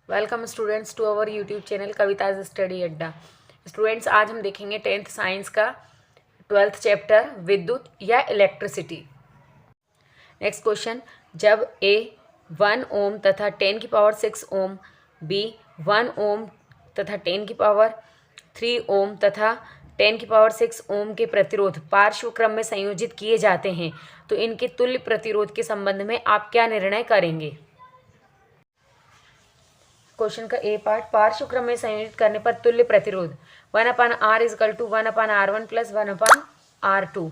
Welcome students to our YouTube channel Kavita's study Adda. Students, आज हम देखेंगे 10th साइंस का 12th चैप्टर विद्युत या इलेक्ट्रिसिटी। नेक्स्ट क्वेश्चन, जब ए 1 ओम तथा 10 की पावर 6 ओम, बी 1 ओम तथा 10 की पावर 3 ओम तथा 10 की पावर 6 ओम के प्रतिरोध पार्श्व क्रम में संयोजित किए जाते हैं तो इनके तुल्य प्रतिरोध के संबंध में आप क्या निर्णय करेंगे। क्वेश्चन का ए पार्ट, पार्श्व क्रम में संयोजित करने पर तुल्य प्रतिरोध 1/r is equal to 1/r1 plus 1/r2।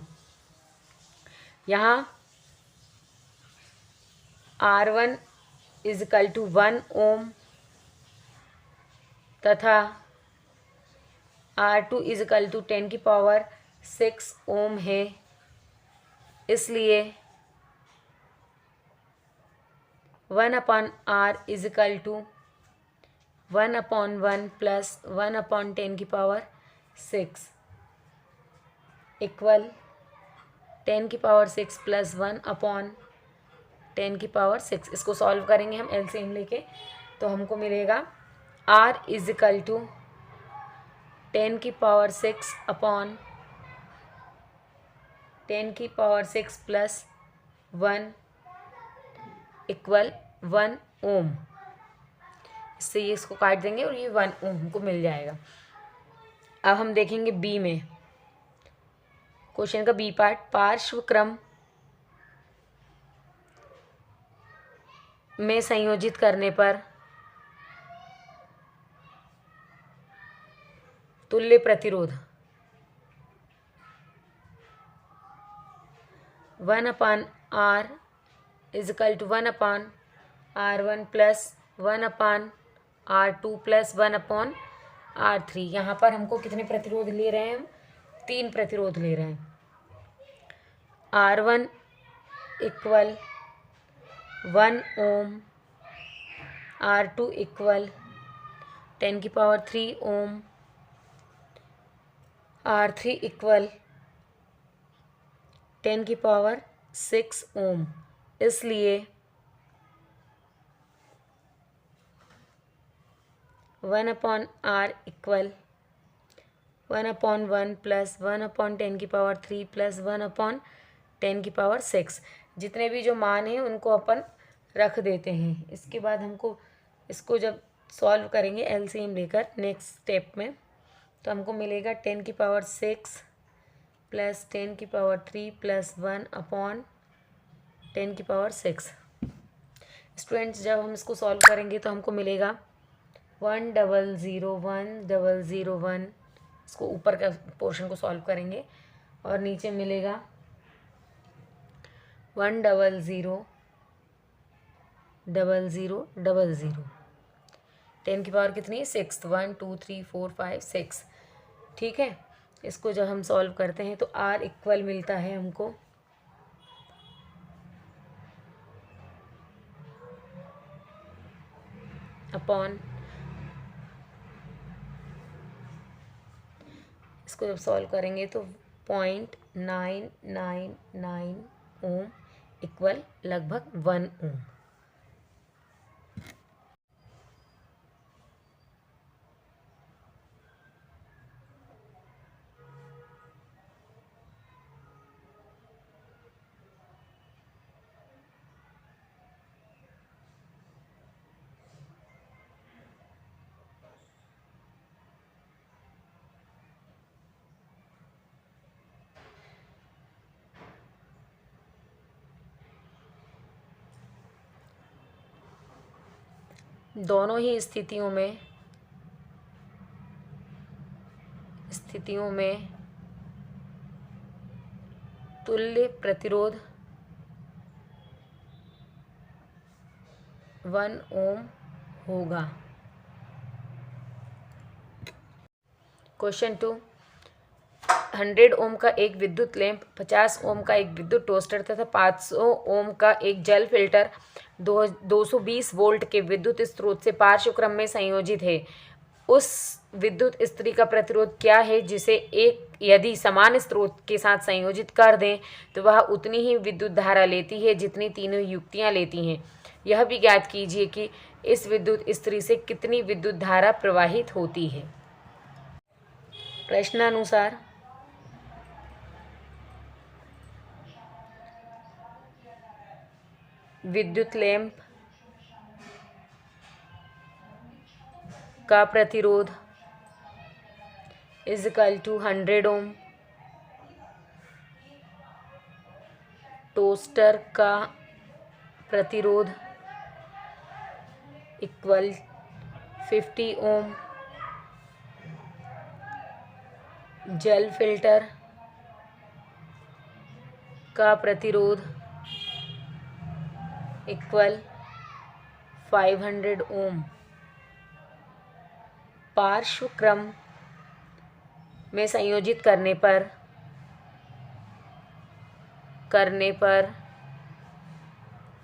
यहाँ R1 इजकल टू 1 ओम तथा R2 इजकल टू 10 की पावर 6 ओम है, इसलिए 1/r इजकल टू 1/1 प्लस 1/10 की पावर 6 इक्वल 10 की पावर 6 प्लस 1/10 की पावर 6। इसको सॉल्व करेंगे हम एलसीएम लेके, तो हमको मिलेगा r इजकल टू 10 की पावर 6 अपॉन 10 की पावर 6 प्लस 1 इक्वल 1 ओम। इससे ये इसको काट देंगे और ये 1 ओम को मिल जाएगा। अब हम देखेंगे बी में, क्वेश्चन का बी पार्ट, पार्श्व क्रम में संयोजित करने पर तुल्य प्रतिरोध 1/r is equal to 1/r1 plus 1/r2 plus 1/r3। यहाँ पर हमको कितने प्रतिरोध ले रहे हैं हम? 3 प्रतिरोध ले रहे हैं। R1 इक्वल 1 ओम, R2 इक्वल 10 की पावर 3 ओम, R3 इक्वल 10 की पावर 6 ओम। इसलिए 1/r इक्वल 1/1 प्लस 1/10 की पावर 3 प्लस 1/10 की पावर 6। जितने भी जो मान हैं उनको अपन रख देते हैं। इसके बाद हमको इसको जब सॉल्व करेंगे एलसीएम लेकर नेक्स्ट स्टेप में, तो हमको मिलेगा 10 की पावर 6 प्लस 10 की पावर 3 प्लस 1/10 की पावर 6। स्टूडेंट्स, जब हम इसको सॉल्व करेंगे तो हमको मिलेगा 1001001। इसको ऊपर का पोर्शन को सॉल्व करेंगे और नीचे मिलेगा 1000000। 10 की पावर कितनी है? 6। 1 2 3 4 5 6। ठीक है, इसको जब हम सॉल्व करते हैं तो R इक्वल मिलता है हमको अपॉन, इसको जब सॉल्व करेंगे तो 0.999 ओम इक्वल लगभग 1 ओम। दोनों ही स्थितियों में तुल्य प्रतिरोध 1 ओम होगा। क्वेश्चन 2, 100 ओम का एक विद्युत लैंप, 50 ओम का एक विद्युत टोस्टर तथा 500 ओम का एक जल फिल्टर 220 वोल्ट के विद्युत स्रोत से पार्श्व क्रम में संयोजित है। उस विद्युत स्त्री का प्रतिरोध क्या है जिसे एक यदि समान स्रोत के साथ संयोजित कर दें तो वह उतनी ही विद्युत धारा लेती है जितनी तीनों युक्तियाँ लेती हैं। यह भी ज्ञात कीजिए कि इस विद्युत इस्त्री से कितनी विद्युत धारा प्रवाहित होती है। प्रश्नानुसार विद्युत लैंप का प्रतिरोध is equal to 100 ohm, toaster का प्रतिरोध इक्वल 50 ओम, जेल फिल्टर का प्रतिरोध इक्वल 500 ओम। पार्श्व क्रम में संयोजित करने पर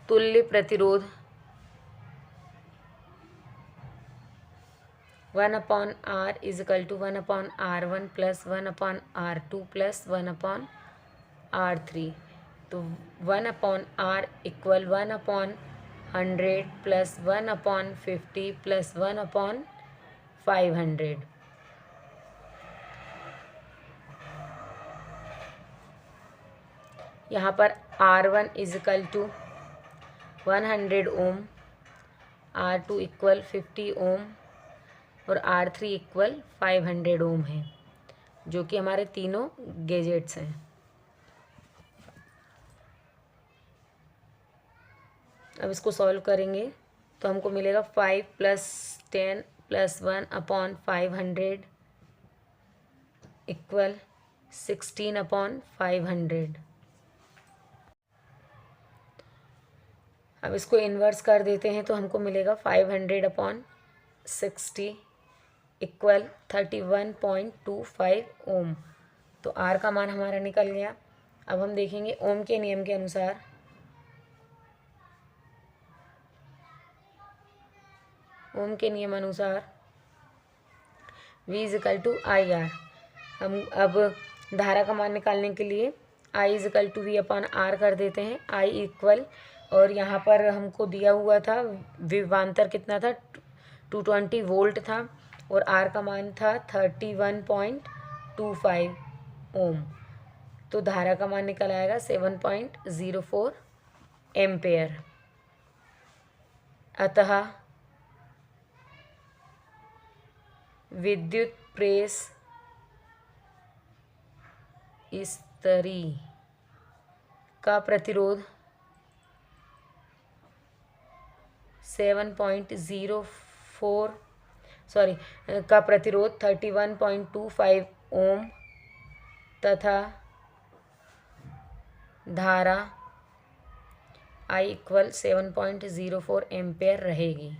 तुल्य प्रतिरोध 1/R is equal to 1/R1 plus 1/R2 plus 1/R3। तो 1/R इक्वल 1/100 प्लस 1/50 प्लस 1/500। यहाँ पर R1 is equal to 100 ohm, R2 equal 50 ohm और R3 इक्वल 500 ओम है, जो कि हमारे तीनों गैजेट्स हैं। अब इसको सॉल्व करेंगे तो हमको मिलेगा 5 प्लस 10 प्लस 1/500 इक्वल 16/500। अब इसको इन्वर्स कर देते हैं तो हमको मिलेगा 500/60 इक्वल 31.25 ओम। तो आर का मान हमारा निकल गया। अब हम देखेंगे ओम के नियम के अनुसार V is equal to I R. हम अब धारा का मान निकालने के लिए I is equal to V/R कर देते हैं। I इक्वल, और यहाँ पर हमको दिया हुआ था विभवांतर कितना था, 220 वोल्ट था और R का मान था 31.25 ओम। तो धारा का मान निकल आएगा 7.04 एम्पेयर। अतः विद्युत प्रेस इस्त्री का प्रतिरोध 31.25 ओम तथा धारा I इक्वल 7.04 एम्पेयर रहेगी।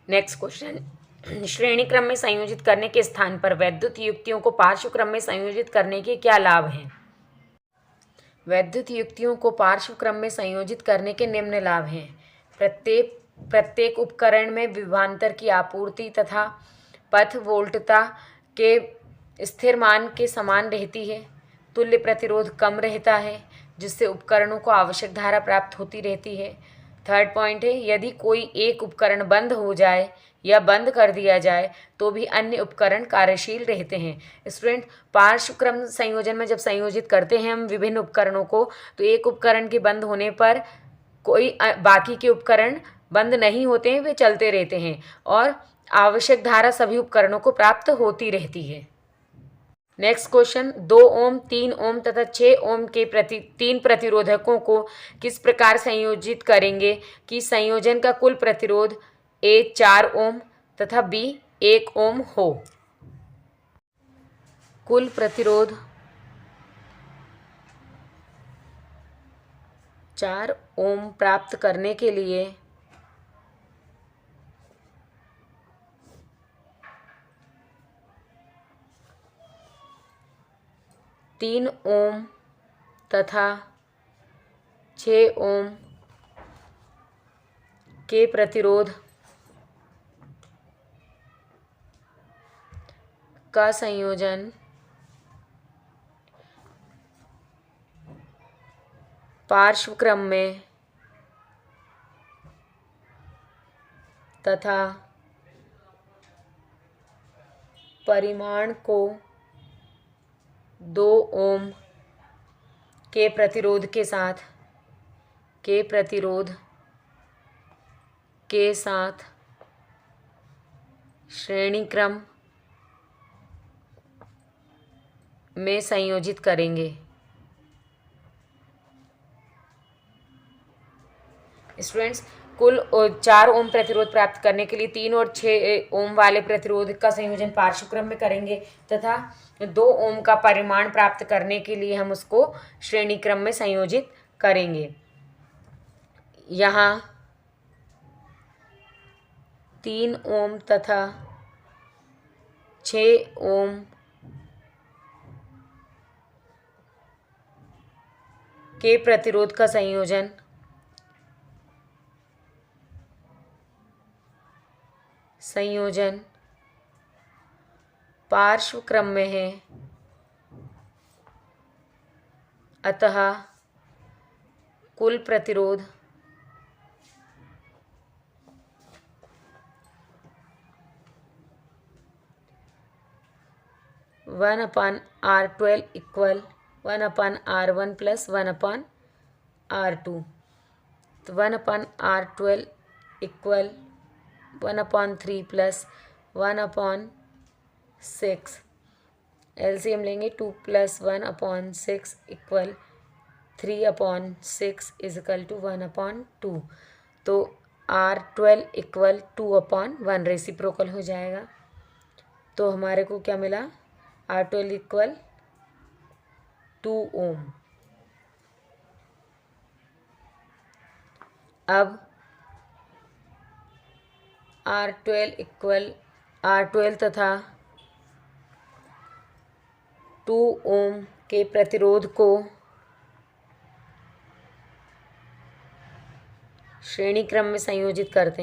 नेक्स्ट क्वेश्चन, श्रेणी क्रम में संयोजित करने के स्थान पर वैद्युत युक्तियों को पार्श्व क्रम में संयोजित करने के क्या लाभ हैं? वैद्युत युक्तियों को पार्श्व क्रम में संयोजित करने के निम्न लाभ हैं। प्रत्येक उपकरण में विभवांतर की आपूर्ति तथा पथ वोल्टता के स्थिर मान के समान रहती है। तुल्य प्रतिरोध कम रहता है, जिससे उपकरणों को आवश्यक धारा प्राप्त होती रहती है। थर्ड पॉइंट है, यदि कोई एक उपकरण बंद हो जाए या बंद कर दिया जाए तो भी अन्य उपकरण कार्यशील रहते हैं। स्टूडेंट, पार्श्व क्रम संयोजन में जब संयोजित करते हैं हम विभिन्न उपकरणों को, तो एक उपकरण के बंद होने पर कोई बाकी के उपकरण बंद नहीं होते हैं, वे चलते रहते हैं और आवश्यक धारा सभी उपकरणों को प्राप्त होती रहती है। नेक्स्ट क्वेश्चन, 2 ओम, 3 ओम तथा 6 ओम के तीन प्रतिरोधकों को किस प्रकार संयोजित करेंगे कि संयोजन का कुल प्रतिरोध A 4 ओम तथा B 1 ओम हो? कुल प्रतिरोध 4 ओम प्राप्त करने के लिए 3 ओम तथा 6 ओम के प्रतिरोध का संयोजन पार्श्व क्रम में तथा परिमाण को 2 ओम के प्रतिरोध के साथ श्रेणी क्रम में संयोजित करेंगे। स्टूडेंट्स, कुल 4 ओम प्रतिरोध प्राप्त करने के लिए 3 और 6 ओम वाले प्रतिरोध का संयोजन पार्श्व क्रम में करेंगे तथा 2 ओम का परिमाण प्राप्त करने के लिए हम उसको श्रेणी क्रम में संयोजित करेंगे। यहाँ 3 ओम तथा 6 ओम के प्रतिरोध का संयोजन पार्श्व क्रम में है, अतः कुल प्रतिरोध 1/R12 equal 1/R1 plus 1/R2। तो 1/R12 इक्वल 1/3 प्लस 1/6। एलसीएम लेंगे 2 + 1/6 इक्वल 3/6 इजकल टू 1/2। तो R12 इक्वल 2/1 रेसिप्रोकल हो जाएगा। तो हमारे को क्या मिला? R12 इक्वल 2 ओम। अब R12 तथा 2 ओम के प्रतिरोध को श्रेणी क्रम में संयोजित करते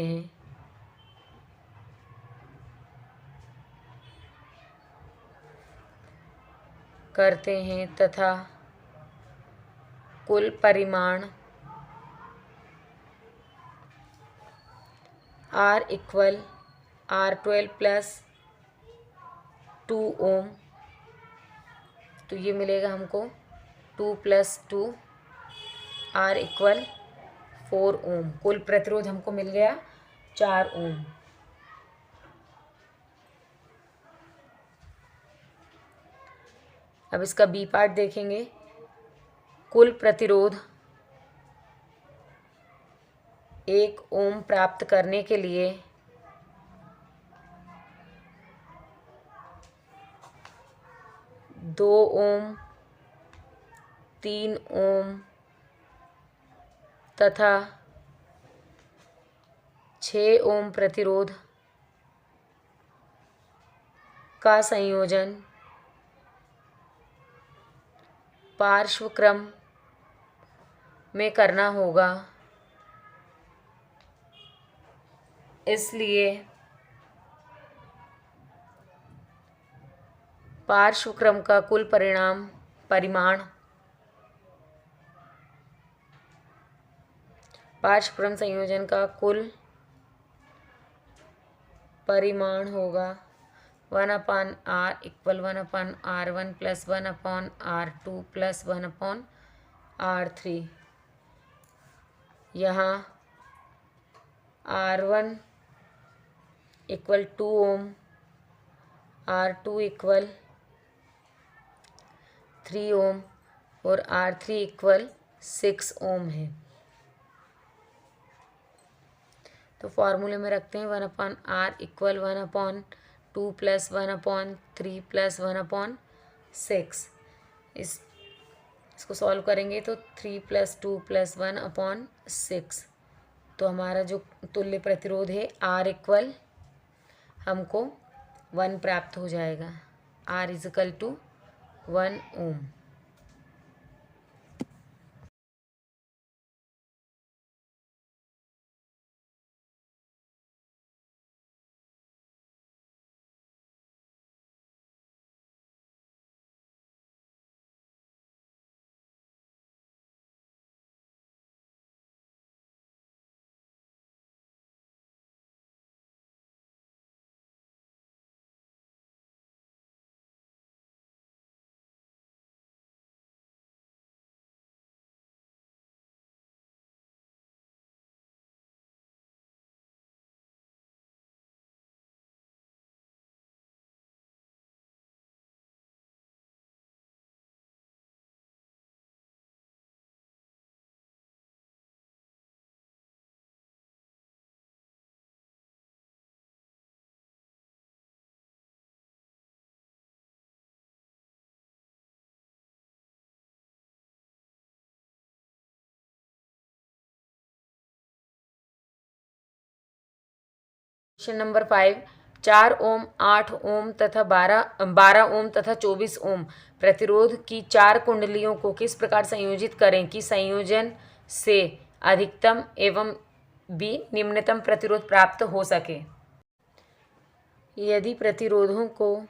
हैं तथा कुल परिमाण R इक्वल R12 प्लस 2 ओम। तो ये मिलेगा हमको 2 + 2 R इक्वल 4 ओम। कुल प्रतिरोध हमको मिल गया 4 ओम। अब इसका बी पार्ट देखेंगे। कुल प्रतिरोध 1 ओम प्राप्त करने के लिए 2 ओम, 3 ओम तथा 6 ओम प्रतिरोध का संयोजन पार्श्व क्रम में करना होगा। इसलिए पार्श्व क्रम का कुल परिमाण पार्श्व क्रम संयोजन का कुल परिमाण होगा 1/R equal 1/R1 plus 1/R2 plus 1/R3। यहाँ R1 इक्वल 2 ओम, R2 इक्वल 3 ओम और R3 इक्वल 6 ओम है। तो फॉर्मूले में रखते हैं 1/R इक्वल 1/2 प्लस 1/3 प्लस 1/4 6। इसको सॉल्व करेंगे तो 3 + 2 + 1/6। तो हमारा जो तुल्य प्रतिरोध है R इक्वल हमको 1 प्राप्त हो जाएगा। R = 1 ओम। क्वेश्चन नंबर 5, 4 ओम, 8 ओम तथा 12 ओम तथा 24 ओम प्रतिरोध की 4 कुंडलियों को किस प्रकार संयोजित करें कि संयोजन से अधिकतम एवं बी निम्नतम प्रतिरोध प्राप्त हो सके। यदि प्रतिरोधों को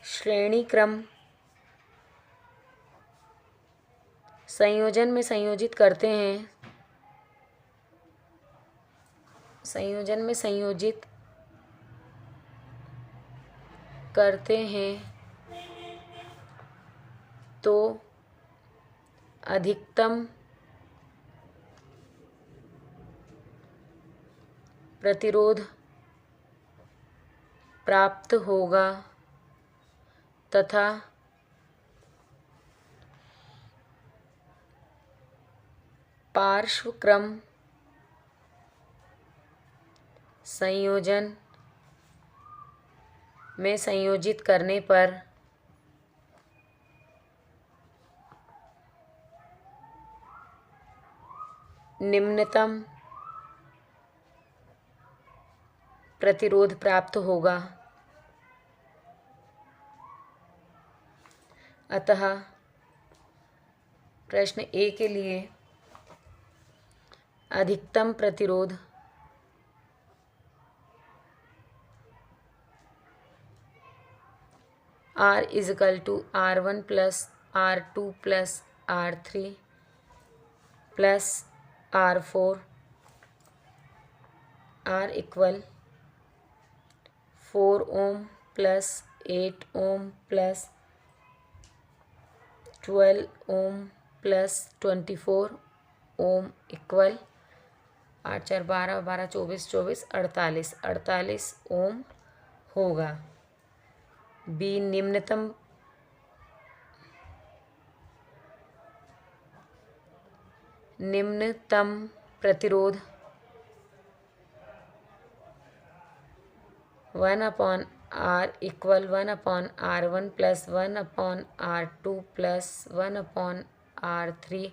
श्रेणी क्रम संयोजन में संयोजित करते हैं तो अधिकतम प्रतिरोध प्राप्त होगा तथा पार्श्व क्रम संयोजन में संयोजित करने पर निम्नतम प्रतिरोध प्राप्त होगा। अतः प्रश्न ए के लिए अधिकतम प्रतिरोध R = R1 + R2 + R3 + R4। R = 4 ओम + 8 ओम + 12 ओम + 24 ओम = 8 4 12 12 24 24 48 48 ओम होगा। बी निम्नतम प्रतिरोध 1/R = 1/R1 + 1/R2 + 1/R3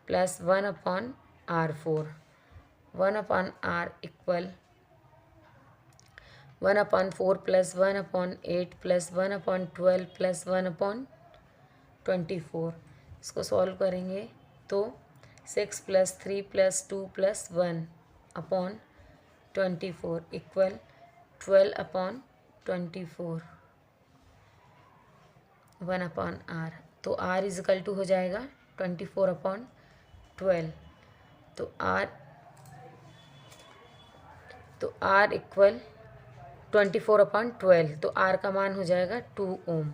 + 1/R4। 1/R = 1/4 + 1/8 + 1/12 + 1/24। इसको सॉल्व करेंगे तो 6 + 3 + 2 + 1/24 = 12/24 1/R। तो R = हो जाएगा 24/12। तो R = 24/12। तो R का मान हो जाएगा 2 ओम।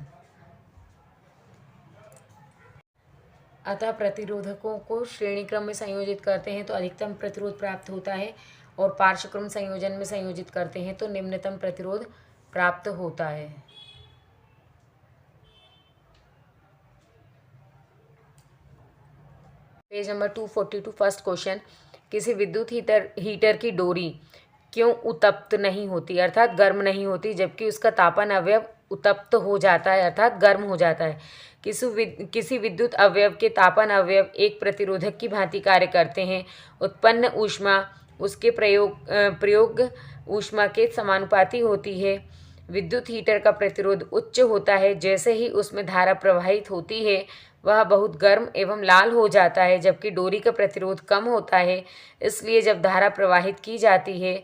अतः प्रतिरोधकों को श्रेणी क्रम में संयोजित करते हैं तो अधिकतम प्रतिरोध प्राप्त होता है और पार्श्वक्रम संयोजन में संयोजित करते हैं तो निम्नतम प्रतिरोध प्राप्त होता है। पेज नंबर 242 फर्स्ट क्वेश्चन, किसी विद्युत हीटर की डोरी क्यों उत्तप्त नहीं होती अर्थात गर्म नहीं होती, जबकि उसका तापन अवयव उत्तप्त हो जाता है अर्थात गर्म हो जाता है। किसी विद्युत अवयव के तापन अवयव एक प्रतिरोधक की भांति कार्य करते हैं। उत्पन्न ऊष्मा उसके प्रयोग ऊष्मा के समानुपाती होती है। विद्युत हीटर का प्रतिरोध उच्च होता है। जैसे ही उसमें धारा प्रवाहित होती है वह बहुत गर्म एवं लाल हो जाता है, जबकि डोरी का प्रतिरोध कम होता है। इसलिए जब धारा प्रवाहित की जाती है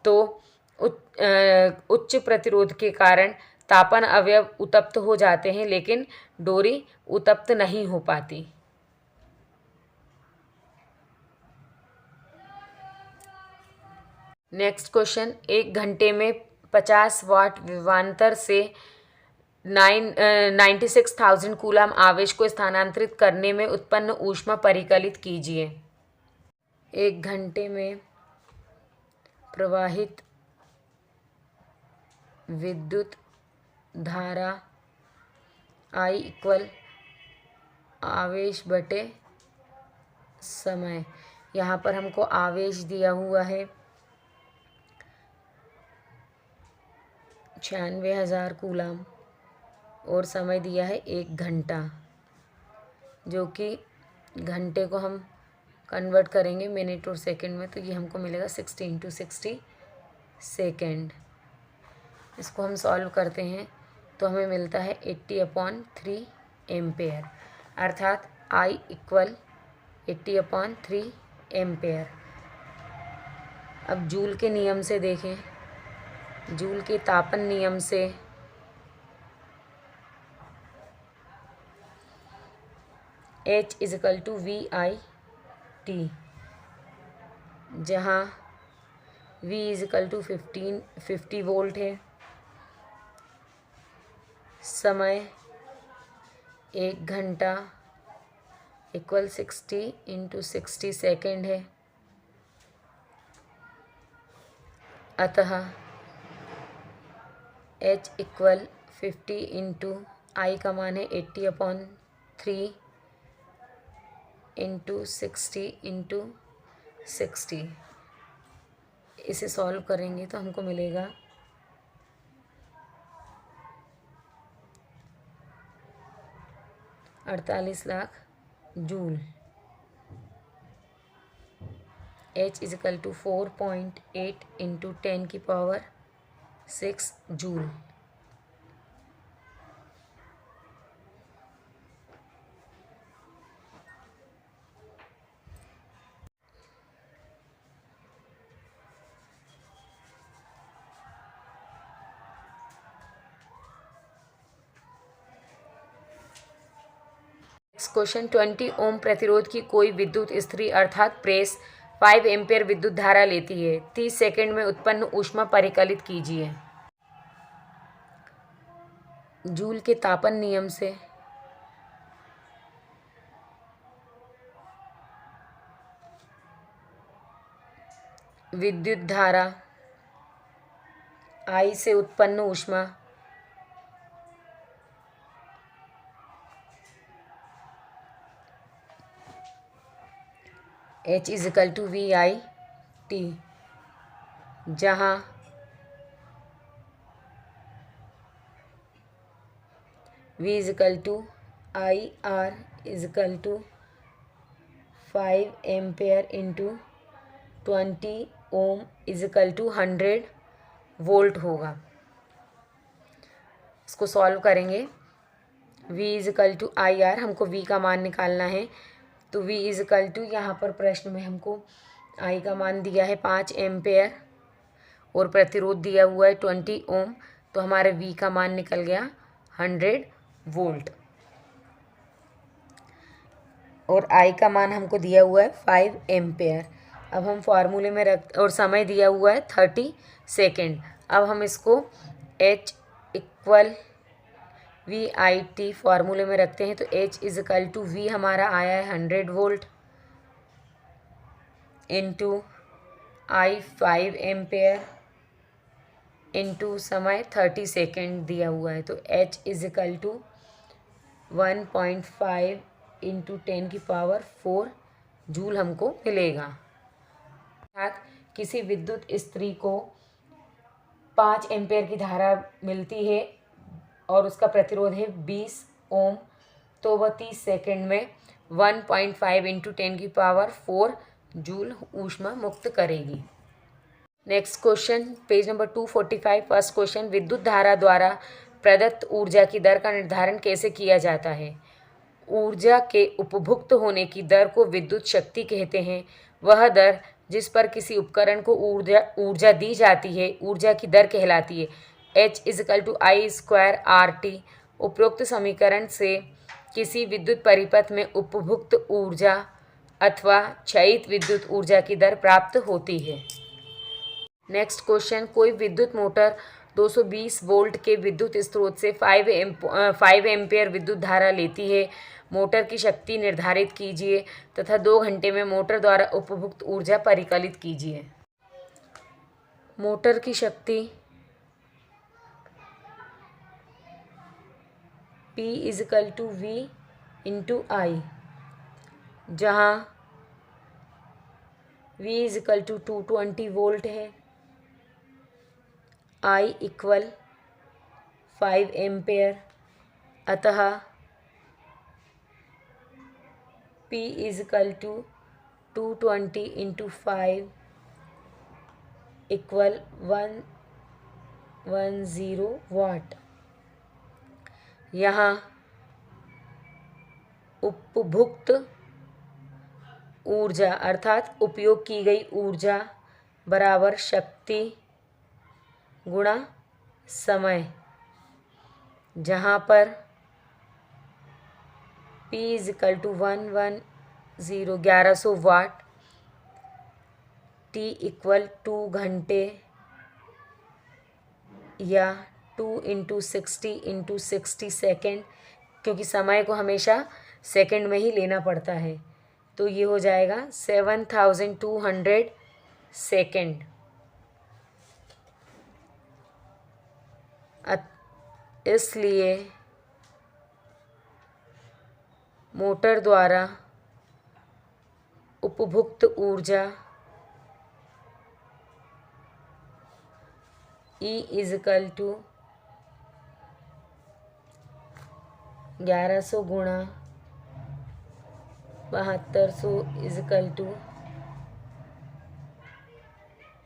तो उच्च प्रतिरोध के कारण तापन अवयव उत्तप्त हो जाते हैं, लेकिन डोरी उत्तप्त नहीं हो पाती। नेक्स्ट क्वेश्चन, 1 घंटे में 50 वाट विभवांतर से 96,000 कूलम आवेश को स्थानांतरित करने में उत्पन्न ऊष्मा परिकलित कीजिए। 1 घंटे में प्रवाहित विद्युत धारा I इक्वल आवेश बटे समय। यहाँ पर हमको आवेश दिया हुआ है 96,000 कूलम और समय दिया है 1 घंटा, जो कि घंटे को हम कन्वर्ट करेंगे मिनट और सेकंड में, तो ये हमको मिलेगा 60 × 60 सेकेंड। इसको हम सॉल्व करते हैं तो हमें मिलता है 80/3 एम्पेयर, अर्थात I इक्वल 80/3 एम्पेयर। अब जूल के नियम से देखें, जूल के तापन नियम से H = VIT, जहाँ V = 50 वोल्ट है, समय 1 घंटा इक्वल 60 × 60 सेकेंड है। अतः H इक्वल 50 × I का मान है 80/3 × 60 × 60। इसे सॉल्व करेंगे तो हमको मिलेगा 48 lakh joule. H = 4.8 × 10⁶ joule. Question, 20 ओम प्रतिरोध की कोई विद्युत स्त्री अर्थात प्रेस 5 एम्पेयर विद्युत धारा लेती है। 30 सेकेंड में उत्पन्न ऊष्मा परिकलित कीजिए। जूल के तापन नियम से विद्युत धारा I से उत्पन्न ऊष्मा H = VIT, जहाँ V = IR = 5 एम्पेयर × 20 ओम = 100 वोल्ट होगा। इसको सॉल्व करेंगे। V = IR, हमको V का मान निकालना है, तो V = यहाँ पर प्रश्न में हमको I का मान दिया है 5 एम्पेयर और प्रतिरोध दिया हुआ है 20 ओम, तो हमारे V का मान निकल गया 100 वोल्ट और I का मान हमको दिया हुआ है 5 एम्पेयर। अब हम फार्मूले में रख, और समय दिया हुआ है 30 सेकेंड। अब हम इसको H इक्वल VIT फार्मूले में रखते हैं, तो H = V हमारा आया है 100 volt into I 5 ampere into समय 30 सेकेंड दिया हुआ है, तो H = 1.5 × 10⁴ जूल हमको मिलेगा। अर्थात किसी विद्युत स्त्री को 5 एम्पेयर की धारा मिलती है और उसका प्रतिरोध है 20 ओम, तो वह 30 सेकेंड में 1.5 × 10⁴ जूल ऊष्मा मुक्त करेगी। Next question, page number 245, first question, विद्युत धारा द्वारा प्रदत्त ऊर्जा की दर का निर्धारण कैसे किया जाता है? ऊर्जा के उपभुक्त होने की दर को विद्युत शक्ति कहते हैं। वह दर जिस पर किसी उपकरण को ऊर्जा दी जाती है ऊर्जा की दर कहलाती है। H=I²RT। उपरोक्त समीकरण से किसी विद्युत परिपथ में उपभुक्त ऊर्जा अथवा क्षयित विद्युत ऊर्जा की दर प्राप्त होती है। नेक्स्ट क्वेश्चन, कोई विद्युत मोटर 220 वोल्ट के विद्युत स्रोत से 5 एम्पेयर विद्युत धारा लेती है। मोटर की शक्ति निर्धारित कीजिए तथा 2 घंटे में मोटर द्वारा उपभुक्त ऊर्जा परिकलित कीजिए। मोटर की शक्ति P = V × I, जहाँ V = 220 वोल्ट है, I = 5 एम्पेयर, अतः P = 220 × 5 = 110 वाट। यहाँ उपभुक्त ऊर्जा अर्थात उपयोग की गई ऊर्जा बराबर शक्ति गुणा समय, जहाँ पर P = 1100 वाट, T = 2 घंटे या 2 × 60 × 60 सेकेंड, क्योंकि समय को हमेशा सेकेंड में ही लेना पड़ता है, तो ये हो जाएगा 7200 सेकेंड। इसलिए मोटर द्वारा उपभुक्त ऊर्जा E = 1100 गुणा 7200 =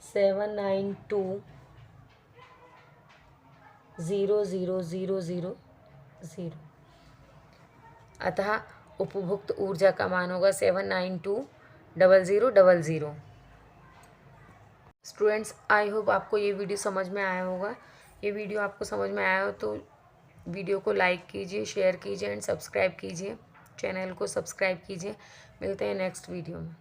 792,000,000। अतः उपभुक्त ऊर्जा का मान होगा 792,000,000। स्टूडेंट्स, आई होप आपको ये वीडियो समझ में आया होगा। ये वीडियो आपको समझ में आया हो तो वीडियो को लाइक कीजिए, शेयर कीजिए एंड सब्सक्राइब कीजिए। चैनल को सब्सक्राइब कीजिए। मिलते हैं नेक्स्ट वीडियो में।